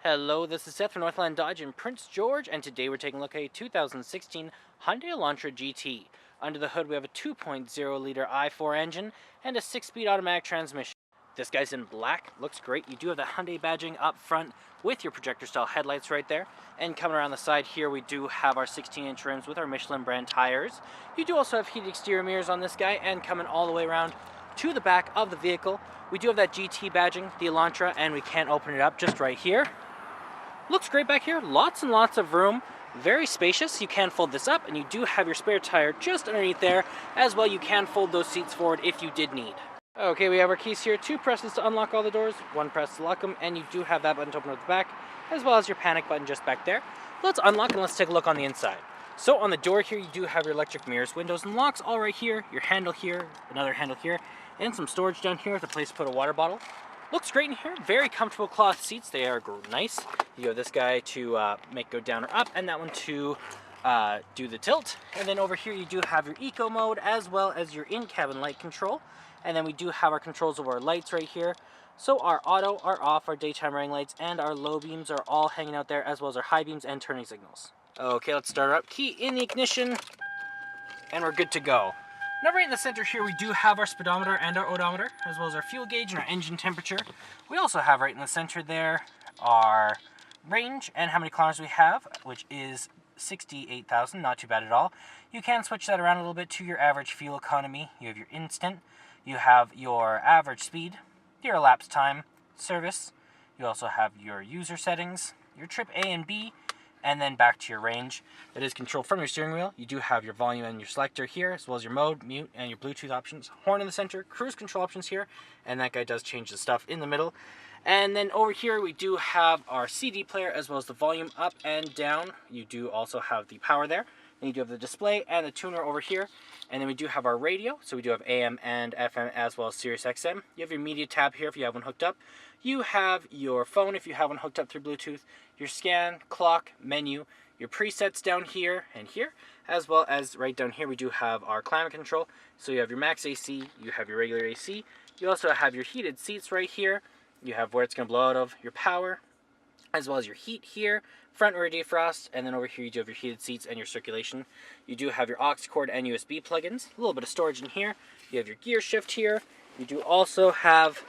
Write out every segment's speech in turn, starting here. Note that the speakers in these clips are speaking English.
Hello, this is Seth from Northland Dodge in Prince George, and today we're taking a look at a 2016 Hyundai Elantra GT. Under the hood we have a 2.0 liter i4 engine and a 6-speed automatic transmission. This guy's in black, looks great. You do have the Hyundai badging up front with your projector style headlights right there. And coming around the side here we do have our 16-inch rims with our Michelin brand tires. You do also have heated exterior mirrors on this guy, and coming all the way around to the back of the vehicle we do have that GT badging, the Elantra, and we can open it up just right here. Looks great back here, lots and lots of room, very spacious. You can fold this up and you do have your spare tire just underneath there. As well, you can fold those seats forward if you did need. Okay, we have our keys here, 2 presses to unlock all the doors, 1 press to lock them, and you do have that button to open up the back, as well as your panic button just back there. Let's unlock and let's take a look on the inside. So on the door here, you do have your electric mirrors, windows, and locks all right here, your handle here, another handle here, and some storage down here with a place to put a water bottle. Looks great in here, very comfortable cloth seats, they are nice. You have this guy to make go down or up, and that one to do the tilt. And then over here you do have your eco mode as well as your in-cabin light control. And then we do have our controls over our lights right here. So our auto, our off, our daytime running lights, and our low beams are all hanging out there, as well as our high beams and turning signals. Okay, let's start her up. Key in the ignition, and we're good to go. Now right in the center here we do have our speedometer and our odometer, as well as our fuel gauge and our engine temperature. We also have right in the center there our range and how many kilometers we have, which is 68,000, not too bad at all. You can switch that around a little bit to your average fuel economy. You have your instant, you have your average speed, your elapsed time, service. You also have your user settings, your trip A and B, and then back to your range. That is controlled from your steering wheel. You do have your volume and your selector here, as well as your mode, mute, and your Bluetooth options. Horn in the center, cruise control options here, and that guy does change the stuff in the middle. And then over here we do have our CD player, as well as the volume up and down. You do also have the power there. Then you do have the display and the tuner over here. And then we do have our radio, so we do have AM and FM as well as Sirius XM. You have your media tab here if you have one hooked up. You have your phone if you have one hooked up through Bluetooth, your scan, clock, menu, your presets down here and here, as well as right down here we do have our climate control. So you have your max AC, you have your regular AC, you also have your heated seats right here, you have where it's going to blow out of, your power, as well as your heat here, front rear defrost, and then over here you do have your heated seats and your circulation. You do have your aux cord and USB plugins, a little bit of storage in here. You have your gear shift here. You do also have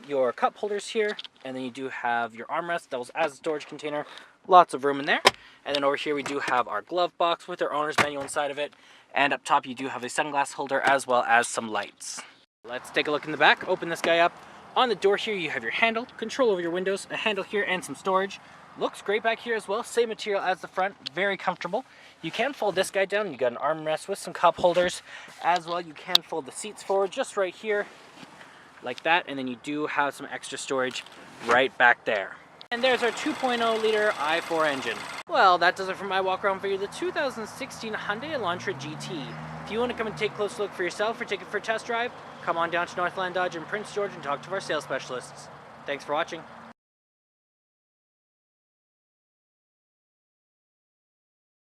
your cup holders here, and then you do have your armrest that was as a storage container. Lots of room in there. And then over here we do have our glove box with our owner's manual inside of it, and up top you do have a sunglass holder as well as some lights. Let's take a look in the back. Open this guy up. On the door here you have your handle, control over your windows, a handle here, and some storage. Looks great back here as well, same material as the front, very comfortable. You can fold this guy down, you got an armrest with some cup holders. As well, you can fold the seats forward just right here, like that, and then you do have some extra storage right back there. And there's our 2.0 liter i4 engine. Well, that does it for my walk around for you, the 2016 Hyundai Elantra GT. If you want to come and take a close look for yourself or take it for a test drive, come on down to Northland Dodge in Prince George and talk to our sales specialists. Thanks for watching.